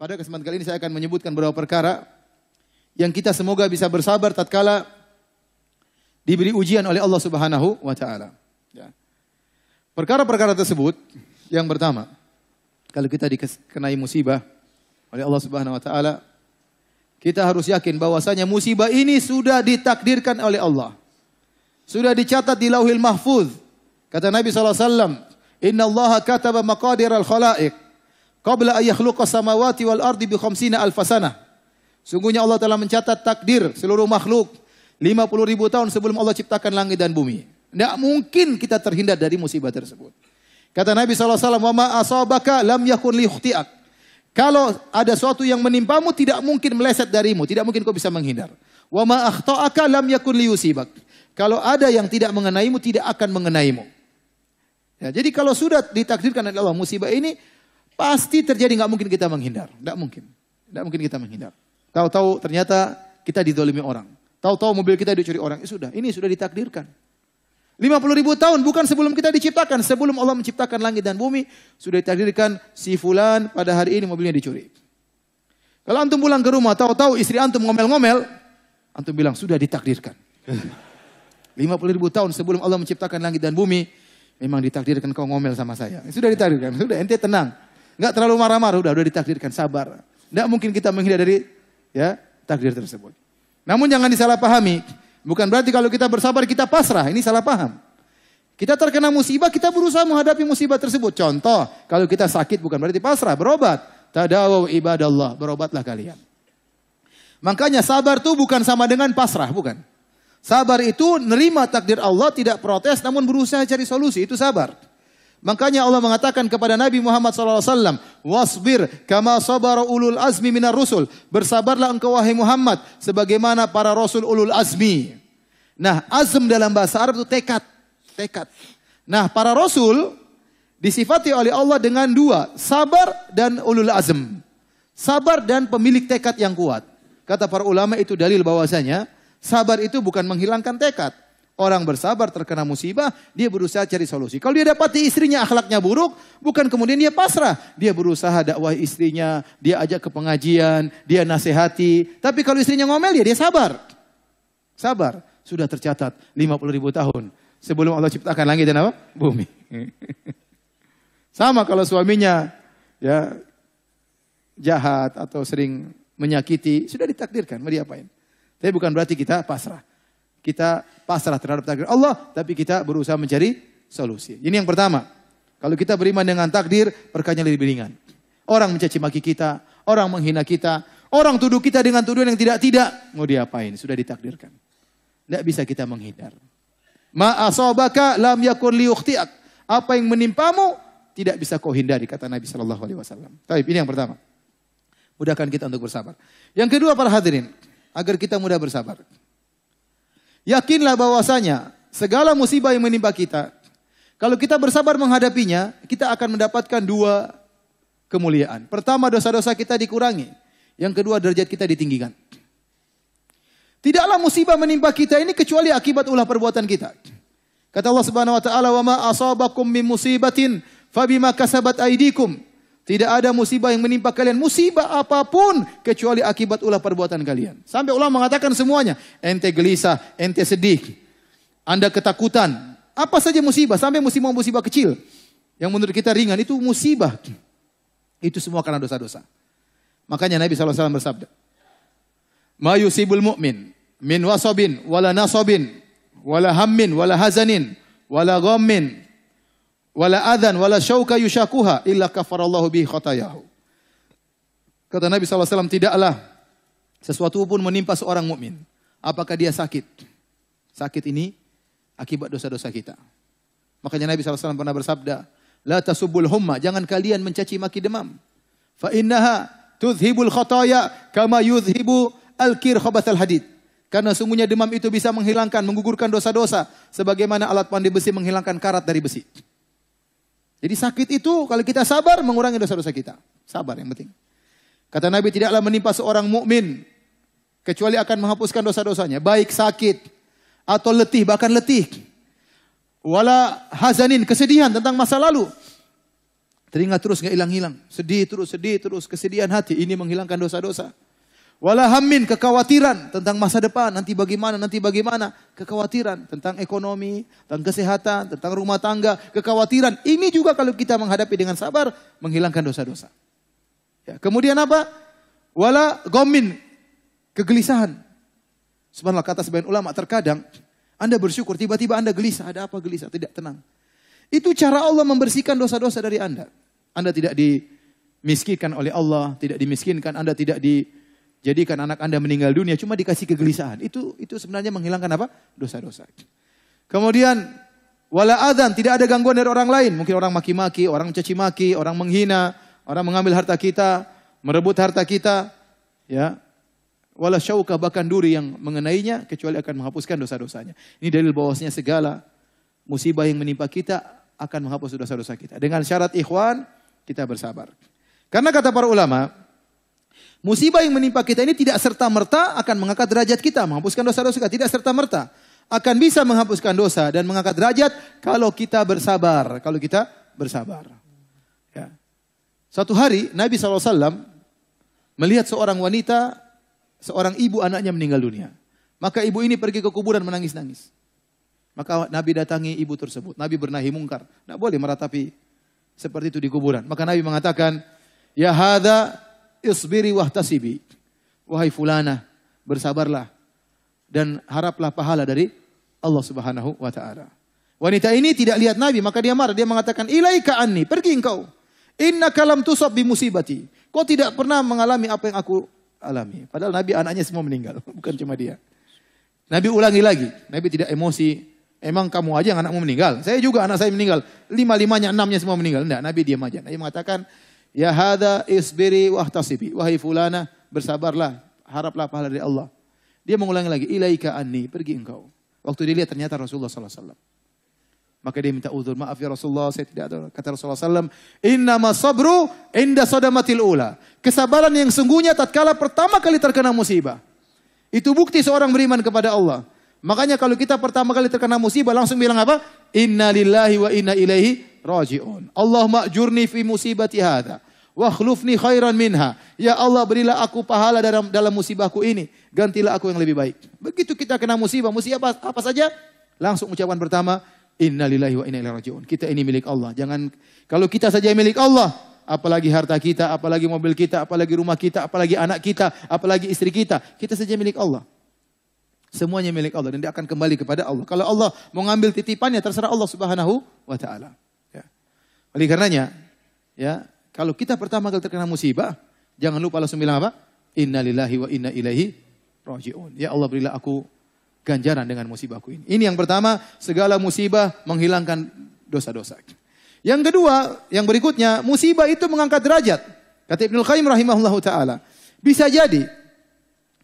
pada kesempatan kali ini saya akan menyebutkan beberapa perkara yang kita semoga bisa bersabar tatkala diberi ujian oleh Allah Subhanahu wa taala. Ya. Perkara-perkara tersebut, yang pertama, kalau kita dikenai musibah oleh Allah Subhanahu wa taala, kita harus yakin bahwasanya musibah ini sudah ditakdirkan oleh Allah. Sudah dicatat di Lauhil Mahfuz. Kata Nabi SAW, Inna Allah kataba maqadir al-khalaiq qabla an yakhluqa samawati wal ardi bi 50 alfasanah. Sungguhnya Allah telah mencatat takdir seluruh makhluk 50.000 tahun sebelum Allah ciptakan langit dan bumi. Tidak mungkin kita terhindar dari musibah tersebut. Kata Nabi SAW, wa ma asabaka lam yakun liyukhti'ak. Kalau ada sesuatu yang menimpamu tidak mungkin meleset darimu, tidak mungkin kau bisa menghindar. Wa ma akhta'aka lam yakun liyusibak. Kalau ada yang tidak mengenaimu, tidak akan mengenaimu. Ya, jadi kalau sudah ditakdirkan oleh Allah musibah ini, pasti terjadi, nggak mungkin kita menghindar. Nggak mungkin kita menghindar. Tahu-tahu ternyata kita dizalimi orang. Tahu-tahu mobil kita dicuri orang. Sudah, ini sudah ditakdirkan. 50.000 tahun bukan sebelum kita diciptakan. Sebelum Allah menciptakan langit dan bumi, sudah ditakdirkan si fulan pada hari ini mobilnya dicuri. Kalau antum pulang ke rumah, tahu-tahu istri antum ngomel-ngomel, antum bilang sudah ditakdirkan. 50.000 tahun sebelum Allah menciptakan langit dan bumi, memang ditakdirkan kau ngomel sama saya. Sudah ditakdirkan, sudah ente tenang. Enggak terlalu marah-marah, udah ditakdirkan, sabar. Enggak mungkin kita menghindar dari takdir tersebut. Namun jangan disalahpahami. Bukan berarti kalau kita bersabar kita pasrah. Ini salah paham. Kita terkena musibah, kita berusaha menghadapi musibah tersebut. Contoh, kalau kita sakit bukan berarti pasrah, berobat. Tadawu ibadallah, berobatlah kalian. Makanya sabar itu bukan sama dengan pasrah, bukan. Sabar itu nerima takdir Allah, tidak protes, namun berusaha cari solusi. Itu sabar. Makanya Allah mengatakan kepada Nabi Muhammad SAW, wasbir kama sabara ulul azmi minar rusul. Bersabarlah engkau wahai Muhammad, sebagaimana para rasul ulul azmi. Nah, azm dalam bahasa Arab itu tekad. Nah, para rasul disifati oleh Allah dengan dua, sabar dan ulul azm. Sabar dan pemilik tekad yang kuat. Kata para ulama itu dalil bahwasanya sabar itu bukan menghilangkan tekad. Orang bersabar terkena musibah, dia berusaha cari solusi. Kalau dia dapati istrinya akhlaknya buruk, bukan kemudian dia pasrah. Dia berusaha dakwah istrinya, dia ajak ke pengajian, dia nasihati. Tapi kalau istrinya ngomel, dia sabar. Sabar. Sudah tercatat 50.000 tahun sebelum Allah ciptakan langit dan apa? Bumi. Sama kalau suaminya jahat atau sering menyakiti, sudah ditakdirkan, mau diapain. Tapi bukan berarti kita pasrah. Kita pasrah terhadap takdir Allah, tapi kita berusaha mencari solusi. Ini yang pertama. Kalau kita beriman dengan takdir, perkara lebih ringan. Orang mencaci maki kita, orang menghina kita, orang tuduh kita dengan tuduhan yang tidak-tidak, mau diapain? Sudah ditakdirkan. Tidak bisa kita menghindar. Ma asabaka lam yakun liyukhti'ak. Apa yang menimpamu tidak bisa kau hindari, kata Nabi sallallahu alaihi wasallam. Baik, ini yang pertama. Mudahkan kita untuk bersabar. Yang kedua para hadirin, agar kita mudah bersabar. Yakinlah bahwasanya segala musibah yang menimpa kita, kalau kita bersabar menghadapinya, kita akan mendapatkan dua kemuliaan. Pertama, dosa-dosa kita dikurangi. Yang kedua, derajat kita ditinggikan. Tidaklah musibah menimpa kita ini kecuali akibat ulah perbuatan kita. Kata Allah Subhanahu wa taala, "Wa ma asabakum min musibatin fabima kasabat aydikum." Tidak ada musibah yang menimpa kalian, musibah apapun kecuali akibat ulah perbuatan kalian. Sampai ulama mengatakan semuanya. Ente gelisah, ente sedih, Anda ketakutan. Apa saja musibah, sampai musibah kecil. Yang menurut kita ringan, itu musibah. Itu semua karena dosa-dosa. Makanya Nabi SAW bersabda, Ma yusibul mu'min min wasabin, wala nasabin, wala hammin, wala hazanin, wala ghammin, wala adhan, wala syauka yushakuha, illa kafarallahu bihi khotayahu. Kata Nabi SAW, tidaklah sesuatu pun menimpa seorang mukmin. Apakah dia sakit? Sakit ini akibat dosa-dosa kita. Makanya Nabi SAW pernah bersabda, La tasubul humma, jangan kalian mencaci maki demam. Fa innaha tudhibul khotaya kama yudhibu al-kir khobathal hadid. Karena sungguhnya demam itu bisa menghilangkan, menggugurkan dosa-dosa. Sebagaimana alat pandai besi menghilangkan karat dari besi. Jadi sakit itu kalau kita sabar mengurangi dosa-dosa kita. Sabar yang penting. Kata Nabi, tidaklah menimpa seorang mukmin kecuali akan menghapuskan dosa-dosanya. Baik sakit atau letih, bahkan letih. Wala hazanin, kesedihan tentang masa lalu. Teringat terus nggak hilang-hilang. Sedih terus, kesedihan hati. Ini menghilangkan dosa-dosa. Wala hammin, kekhawatiran tentang masa depan. Nanti bagaimana. Kekhawatiran tentang ekonomi, tentang kesehatan, tentang rumah tangga. Kekhawatiran. Ini juga kalau kita menghadapi dengan sabar, menghilangkan dosa-dosa. Ya, kemudian apa? Wala ghammin, kegelisahan. Subhanallah, kata sebagian ulama, terkadang Anda bersyukur, tiba-tiba Anda gelisah. Ada apa gelisah? Tidak tenang. Itu cara Allah membersihkan dosa-dosa dari Anda. Anda tidak dimiskinkan oleh Allah, tidak dimiskinkan, Anda tidak dijadikan anak Anda meninggal dunia, cuma dikasih kegelisahan. Itu sebenarnya menghilangkan apa? Dosa-dosa. Kemudian wala adzan, tidak ada gangguan dari orang lain. Mungkin orang maki-maki, orang mencaci maki, orang menghina, orang mengambil harta kita, merebut harta kita, ya. Wala syauka, bahkan duri yang mengenainya kecuali akan menghapuskan dosa-dosanya. Ini dalil bahwasanya segala musibah yang menimpa kita akan menghapus dosa-dosa kita. Dengan syarat ikhwan, kita bersabar. Karena kata para ulama, musibah yang menimpa kita ini tidak serta-merta akan mengangkat derajat kita, menghapuskan dosa-dosa kita. Tidak serta-merta. Akan bisa menghapuskan dosa dan mengangkat derajat kalau kita bersabar. Ya. Suatu hari Nabi SAW melihat seorang wanita, seorang ibu anaknya meninggal dunia. Maka ibu ini pergi ke kuburan menangis-nangis. Maka Nabi datangi ibu tersebut. Nabi bernahi mungkar. Tidak boleh meratapi seperti itu di kuburan. Maka Nabi mengatakan, ya hadza isbiri wahtasibi. Wahai fulana, bersabarlah. Dan haraplah pahala dari Allah Subhanahu wa ta'ala. Wanita ini tidak lihat Nabi, maka dia marah. Dia mengatakan, ilaika anni, pergi engkau. Innaka lam tusab bi musibati. Kau tidak pernah mengalami apa yang aku alami. Padahal Nabi anaknya semua meninggal. Bukan cuma dia. Nabi ulangi lagi. Nabi tidak emosi. Emang kamu aja yang anakmu meninggal? Saya juga anak saya meninggal. 5-5-nya, 6-nya semua meninggal. Enggak, Nabi diam aja. Nabi mengatakan, ya hadza isbiri wahtasibi. Wahai fulana, bersabarlah, haraplah pahala dari Allah. Dia mengulangi lagi, ilaika anni, pergi engkau. Waktu dia lihat ternyata Rasulullah SAW. Maka dia minta uzur, maaf ya Rasulullah, saya tidak tahu. Kata Rasulullah SAW, innama sabru inda sadamatil ula. Kesabaran yang sungguhnya tatkala pertama kali terkena musibah. Itu bukti seorang beriman kepada Allah. Makanya kalau kita pertama kali terkena musibah langsung bilang apa? Inna lillahi wa inna ilaihi raji'un. Allahumma ajurni fi musibati hadha wa akhlufni khairan minha. Ya Allah, berilah aku pahala dalam musibahku ini, gantilah aku yang lebih baik. Begitu kita kena musibah apa saja, langsung ucapan pertama, inna lillahi wa inna ilaihi raji'un. Kita ini milik Allah. Jangan kalau kita saja milik Allah, apalagi harta kita, apalagi mobil kita, apalagi rumah kita, apalagi anak kita, apalagi istri kita, kita saja milik Allah. Semuanya milik Allah dan dia akan kembali kepada Allah. Kalau Allah mau ngambil titipannya, terserah Allah Subhanahu wa ta'ala. Ya. Oleh karenanya, ya, kalau kita pertama kali terkena musibah, jangan lupa langsung bilang apa? Inna lillahi wa inna ilaihi raji'un. Ya Allah, berilah aku ganjaran dengan musibahku ini. Ini yang pertama, segala musibah menghilangkan dosa-dosa. Yang kedua, yang berikutnya, musibah itu mengangkat derajat. Kata Ibnul Qayyim rahimahullahu ta'ala. Bisa jadi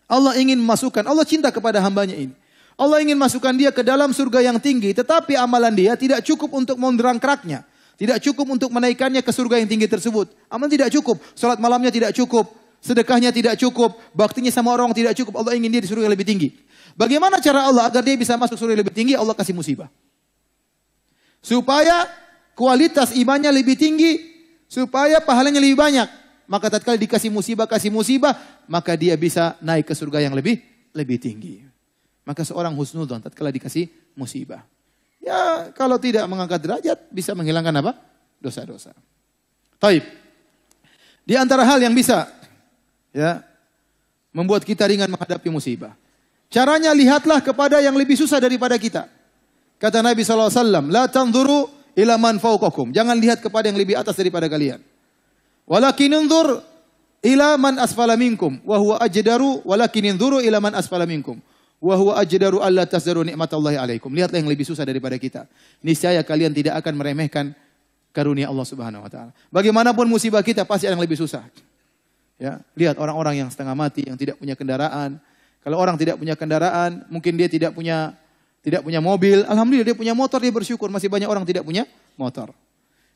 Allah ingin memasukkan, Allah cinta kepada hambanya ini. Allah ingin masukkan dia ke dalam surga yang tinggi, tetapi amalan dia tidak cukup untuk mendongkraknya. Tidak cukup untuk menaikkannya ke surga yang tinggi tersebut. Amalan tidak cukup, salat malamnya tidak cukup, sedekahnya tidak cukup, baktinya sama orang tidak cukup. Allah ingin dia di surga yang lebih tinggi. Bagaimana cara Allah agar dia bisa masuk surga yang lebih tinggi? Allah kasih musibah. Supaya kualitas imannya lebih tinggi, supaya pahalanya lebih banyak. Maka tatkala dikasih musibah, maka dia bisa naik ke surga yang lebih tinggi. Maka seorang husnudzon tatkala dikasih musibah. Ya, kalau tidak mengangkat derajat, bisa menghilangkan apa? Dosa-dosa. Taib. Di antara hal yang bisa ya membuat kita ringan menghadapi musibah. Caranya lihatlah kepada yang lebih susah daripada kita. Kata Nabi SAW, la tanzuru ila man fawqakum. Jangan lihat kepada yang lebih atas daripada kalian. Walakin unzur ila man asfala minkum wa huwa ajdaru walakin unzuru ila man asfala minkum wa huwa ajdaru alla tasdaru nikmatallahi alaikum. Lihatlah yang lebih susah daripada kita. Niscaya kalian tidak akan meremehkan karunia Allah Subhanahu wa taala. Bagaimanapun musibah kita pasti ada yang lebih susah. Ya, lihat orang-orang yang setengah mati, yang tidak punya kendaraan. Kalau orang tidak punya kendaraan, mungkin dia tidak punya mobil, alhamdulillah dia punya motor, dia bersyukur. Masih banyak orang tidak punya motor.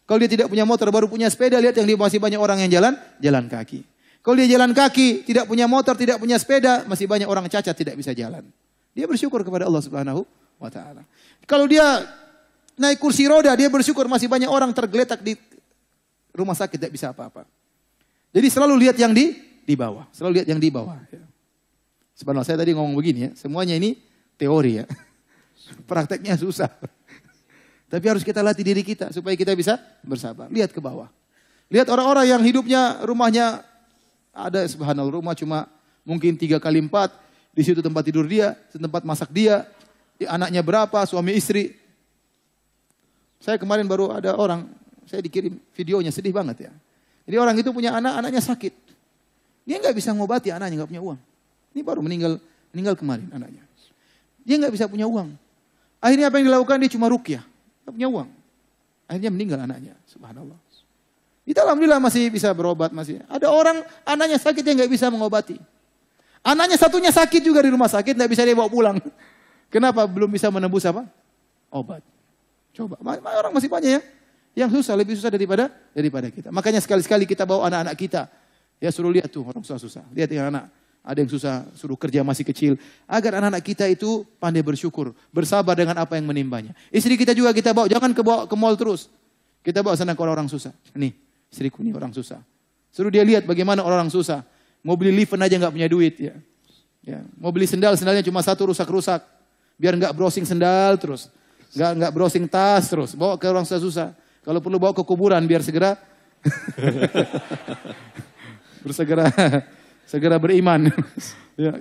Kalau dia tidak punya motor, baru punya sepeda, lihat yang dia masih banyak orang yang jalan kaki. Kalau dia jalan kaki, tidak punya motor, tidak punya sepeda, masih banyak orang cacat tidak bisa jalan. Dia bersyukur kepada Allah Subhanahu wa taala. Kalau dia naik kursi roda, dia bersyukur masih banyak orang tergeletak di rumah sakit tidak bisa apa-apa. Jadi selalu lihat yang di bawah. Selalu lihat yang di bawah. Ya. Sebenarnya saya tadi ngomong begini ya. Semuanya ini teori ya. Prakteknya susah. Tapi harus kita latih diri kita supaya kita bisa bersabar. Lihat ke bawah. Lihat orang-orang yang hidupnya rumahnya ada subhanallah rumah cuma mungkin 3 kali 4. Di situ tempat tidur dia, tempat masak dia. Anaknya berapa, suami istri. Saya kemarin baru ada orang, saya dikirim videonya sedih banget ya. Jadi orang itu punya anak, anaknya sakit. Dia nggak bisa ngobati anaknya, nggak punya uang. Ini baru meninggal kemarin anaknya. Dia nggak bisa punya uang. Akhirnya apa yang dilakukan? Dia cuma ruqyah, nggak punya uang. Akhirnya meninggal anaknya, subhanallah. Kita alhamdulillah masih bisa berobat masih. Ada orang anaknya sakit yang nggak bisa mengobati. Anaknya satunya sakit juga di rumah sakit, nggak bisa dia bawa pulang. Kenapa? Belum bisa menembus apa? Obat. Coba, orang masih banyak ya. Yang susah, lebih susah daripada kita. Makanya sekali-sekali kita bawa anak-anak kita. Ya suruh lihat tuh orang susah-susah. Lihat yang anak. Ada yang susah, suruh kerja masih kecil. Agar anak-anak kita itu pandai bersyukur. Bersabar dengan apa yang menimbanya. Istri kita juga kita bawa, jangan ke mall terus. Kita bawa sana ke orang susah. Nih, istriku nih orang susah. Suruh dia lihat bagaimana orang susah. Mau beli lift aja nggak punya duit. Ya. Mau beli sendalnya cuma satu rusak-rusak. Biar nggak browsing sendal terus. Nggak browsing tas terus. Bawa ke orang susah-susah. Kalau perlu bawa ke kuburan biar segera segera beriman. Ya,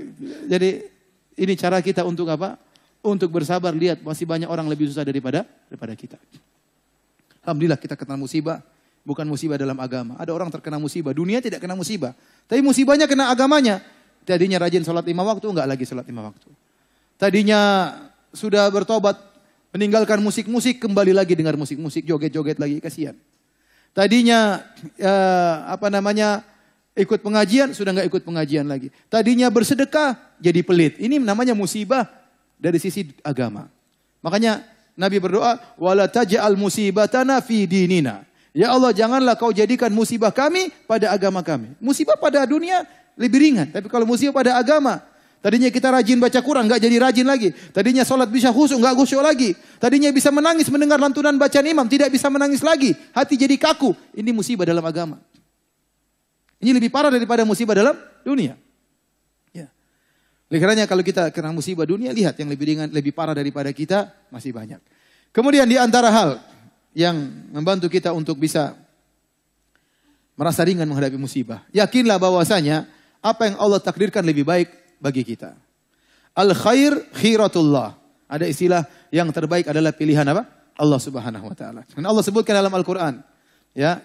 jadi ini cara kita untuk apa? Untuk bersabar. Lihat masih banyak orang lebih susah daripada kita. Alhamdulillah kita kena musibah. Bukan musibah dalam agama. Ada orang terkena musibah. Dunia tidak kena musibah. Tapi musibahnya kena agamanya. Tadinya rajin sholat 5 waktu, enggak lagi sholat 5 waktu. Tadinya sudah bertobat, meninggalkan musik-musik, kembali lagi dengar musik-musik, joget-joget lagi, kasihan. Tadinya ikut pengajian, sudah enggak ikut pengajian lagi. Tadinya bersedekah, jadi pelit. Ini namanya musibah dari sisi agama. Makanya Nabi berdoa, wala taj'al musibatana fi dinina. Ya Allah, janganlah kau jadikan musibah kami pada agama kami. Musibah pada dunia lebih ringan, tapi kalau musibah pada agama, tadinya kita rajin baca Quran, enggak jadi rajin lagi. Tadinya sholat bisa khusyuk, enggak khusyuk lagi. Tadinya bisa menangis mendengar lantunan bacaan imam, tidak bisa menangis lagi. Hati jadi kaku. Ini musibah dalam agama. Ini lebih parah daripada musibah dalam dunia. Ya. Oleh karenanya kalau kita kena musibah dunia, lihat yang lebih ringan, lebih parah daripada kita masih banyak. Kemudian di antara hal yang membantu kita untuk bisa merasa ringan menghadapi musibah. Yakinlah bahwasanya apa yang Allah takdirkan lebih baik bagi kita. Al khair khiratullah. Ada istilah yang terbaik adalah pilihan apa? Allah Subhanahu wa taala. Dan Allah sebutkan dalam Al-Qur'an, ya.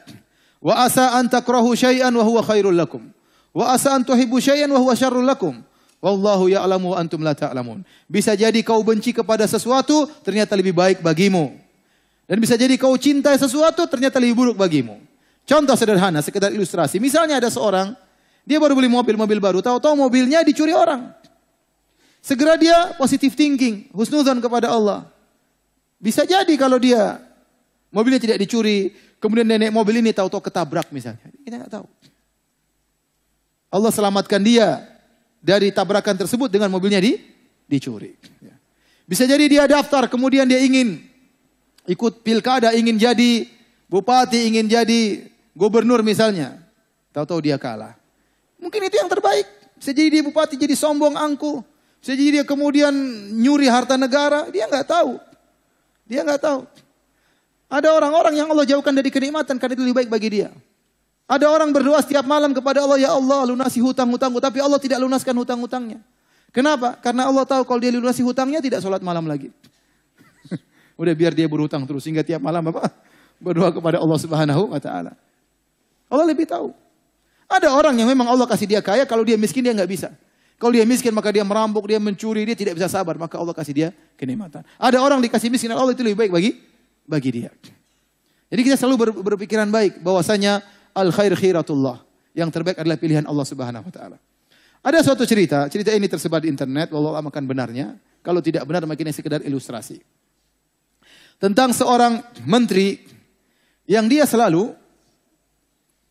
Wa asa an takrahu syai'an wa huwa khairul lakum. Wa asa an tuhibbu syai'an wa huwa syarrul lakum. Wallahu ya'lamu wa antum la ta'lamun. Bisa jadi kau benci kepada sesuatu ternyata lebih baik bagimu. Dan bisa jadi kau cintai sesuatu ternyata lebih buruk bagimu. Contoh sederhana, sekedar ilustrasi. Misalnya ada seorang, dia baru beli mobil baru, tahu-tahu mobilnya dicuri orang. Segera dia positive thinking, husnudzon kepada Allah. Bisa jadi kalau dia mobilnya tidak dicuri, kemudian nenek mobil ini tahu-tahu ketabrak misalnya. Kita nggak tahu. Allah selamatkan dia dari tabrakan tersebut dengan mobilnya dicuri. Bisa jadi dia daftar, kemudian dia ingin ikut pilkada, ingin jadi bupati, ingin jadi gubernur misalnya. Tahu-tahu dia kalah. Mungkin itu yang terbaik. Bisa jadi dia bupati jadi sombong angkuh. Bisa jadi dia kemudian nyuri harta negara. Dia nggak tahu. Ada orang-orang yang Allah jauhkan dari kenikmatan karena itu lebih baik bagi dia. Ada orang berdoa setiap malam kepada Allah, ya Allah lunasi hutang-hutangku. Tapi Allah tidak lunaskan hutang-hutangnya. Kenapa? Karena Allah tahu kalau dia lunasi hutangnya tidak sholat malam lagi. Udah biar dia berhutang terus sehingga tiap malam berdoa kepada Allah Subhanahu wa taala. Allah lebih tahu. Ada orang yang memang Allah kasih dia kaya, kalau dia miskin dia nggak bisa. Kalau dia miskin maka dia merampok, dia mencuri, dia tidak bisa sabar, maka Allah kasih dia kenikmatan. Ada orang dikasih miskin, Allah itu lebih baik bagi dia. Jadi kita selalu berpikiran baik bahwasanya al khair khiratullah. Yang terbaik adalah pilihan Allah Subhanahu wa taala. Ada suatu cerita ini tersebar di internet, wallahu a'lam akan benarnya. Kalau tidak benar mungkin ini sekedar ilustrasi. Tentang seorang menteri yang dia selalu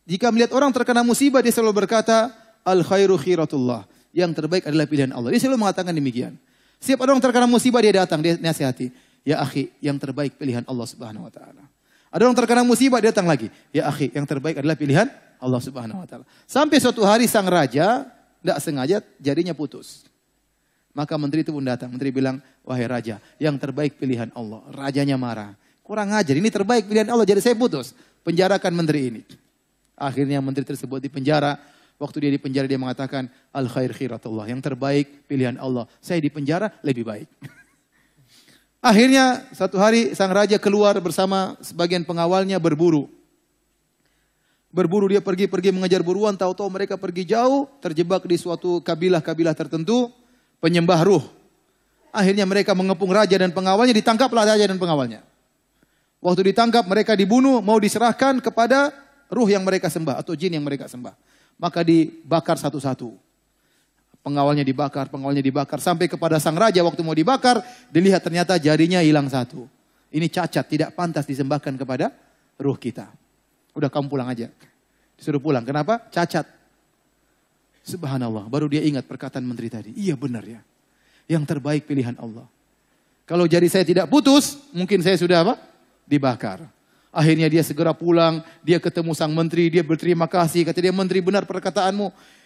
jika melihat orang terkena musibah dia selalu berkata al khairu khiratullah. Yang terbaik adalah pilihan Allah. Dia selalu mengatakan demikian. Setiap orang terkena musibah dia datang, dia nasihati. Ya akhi, yang terbaik pilihan Allah Subhanahu wa taala. Ada orang terkena musibah, dia datang lagi. Ya akhi, yang terbaik adalah pilihan Allah Subhanahu wa taala. Sampai suatu hari sang raja tidak sengaja jarinya putus. Maka menteri itu pun datang. Menteri bilang, wahai raja, yang terbaik pilihan Allah. Rajanya marah. Kurang ajar, ini terbaik pilihan Allah, jadi saya putus. Penjarakan menteri ini. Akhirnya menteri tersebut dipenjara. Waktu dia dipenjara dia mengatakan, al khair khiratullah. Yang terbaik pilihan Allah. Saya dipenjara lebih baik. Akhirnya satu hari sang raja keluar bersama sebagian pengawalnya berburu. Berburu dia pergi mengejar buruan, tahu-tahu mereka pergi jauh, terjebak di suatu kabilah-kabilah tertentu, penyembah ruh. Akhirnya mereka mengepung raja dan pengawalnya, ditangkaplah raja dan pengawalnya. Waktu ditangkap mereka dibunuh, mau diserahkan kepada ruh yang mereka sembah atau jin yang mereka sembah. Maka dibakar satu-satu. Pengawalnya dibakar sampai kepada sang raja waktu mau dibakar, dilihat ternyata jarinya hilang satu. Ini cacat, tidak pantas disembahkan kepada ruh kita. Udah kamu pulang aja. Disuruh pulang, kenapa? Cacat. Subhanallah, baru dia ingat perkataan menteri tadi. Iya benar ya. Yang terbaik pilihan Allah. Kalau jari saya tidak putus, mungkin saya sudah apa? Dibakar. Akhirnya dia segera pulang, dia ketemu sang menteri, dia berterima kasih. Kata dia, menteri benar perkataanmu.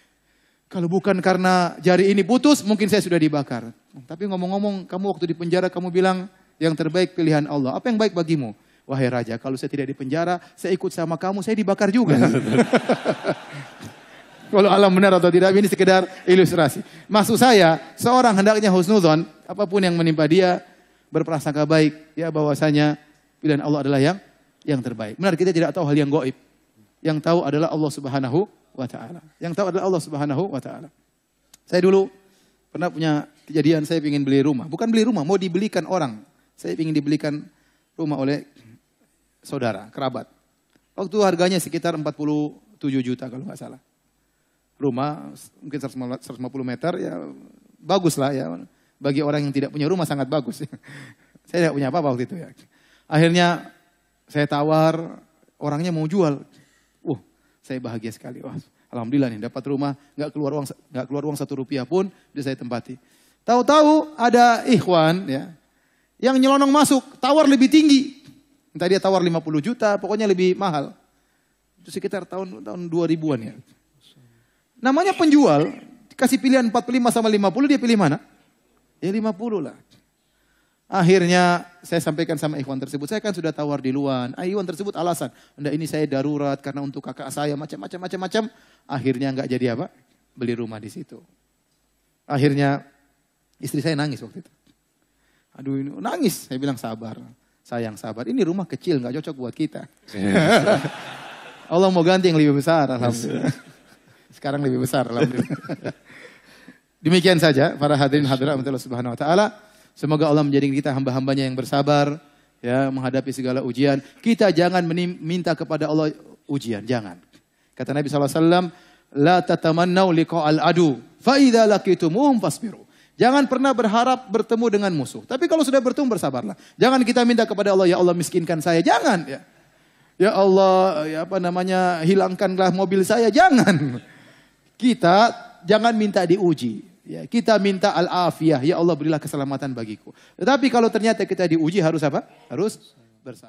Kalau bukan karena jari ini putus, mungkin saya sudah dibakar. Tapi ngomong-ngomong, kamu waktu di penjara kamu bilang yang terbaik pilihan Allah. Apa yang baik bagimu? Wahai raja, kalau saya tidak di penjara, saya ikut sama kamu, saya dibakar juga. Kalau alam benar atau tidak, ini sekedar ilustrasi. Maksud saya, seorang hendaknya husnudzon, apapun yang menimpa dia, berprasangka baik, ya bahwasanya pilihan Allah adalah yang terbaik. Benar, kita tidak tahu hal yang gaib. Yang tahu adalah Allah Subhanahu wa ta'ala. Yang tahu adalah Allah Subhanahu wa ta'ala. Saya dulu pernah punya kejadian, saya ingin beli rumah. Bukan beli rumah, mau dibelikan orang. Saya ingin dibelikan rumah oleh saudara, kerabat. Waktu harganya sekitar 47 juta kalau nggak salah. Rumah mungkin 150 meter, ya bagus lah ya. Bagi orang yang tidak punya rumah sangat bagus. Saya tidak punya apa-apa waktu itu ya. Akhirnya saya tawar, orangnya mau jual. Saya bahagia sekali. Wah, alhamdulillah nih dapat rumah, nggak keluar uang 1 rupiah pun bisa saya tempati. Tahu-tahu ada ikhwan ya yang nyelonong masuk, tawar lebih tinggi. Entah dia tawar 50 juta, pokoknya lebih mahal. Itu sekitar tahun 2000-an ya. Namanya penjual, dikasih pilihan 45 sama 50, dia pilih mana? Ya 50 lah. Akhirnya saya sampaikan sama ikhwan tersebut, saya kan sudah tawar di luar. Ikhwan tersebut alasan, enggak ini saya darurat karena untuk kakak saya macam-macam. Akhirnya enggak jadi apa? Beli rumah di situ. Akhirnya istri saya nangis waktu itu. Aduh ini nangis, saya bilang sabar. Sayang sabar, ini rumah kecil enggak cocok buat kita. Allah mau ganti yang lebih besar, alhamdulillah. Sekarang lebih besar, alhamdulillah. Demikian saja para hadirin hadirat Allah Subhanahu wa taala. Semoga Allah menjadikan kita hamba-hambanya yang bersabar ya menghadapi segala ujian. Kita jangan minta kepada Allah ujian, jangan. Kata Nabi SAW, la tatamannau liqa'al adu, fa idza laqitumuhum fasbiru. Jangan pernah berharap bertemu dengan musuh. Tapi kalau sudah bertemu bersabarlah. Jangan kita minta kepada Allah, ya Allah miskinkan saya, jangan ya. Ya Allah, hilangkanlah mobil saya, jangan. Kita jangan minta diuji. Ya, kita minta al-afiyah, ya Allah berilah keselamatan bagiku. Tetapi kalau ternyata kita diuji harus apa? Harus bersabar.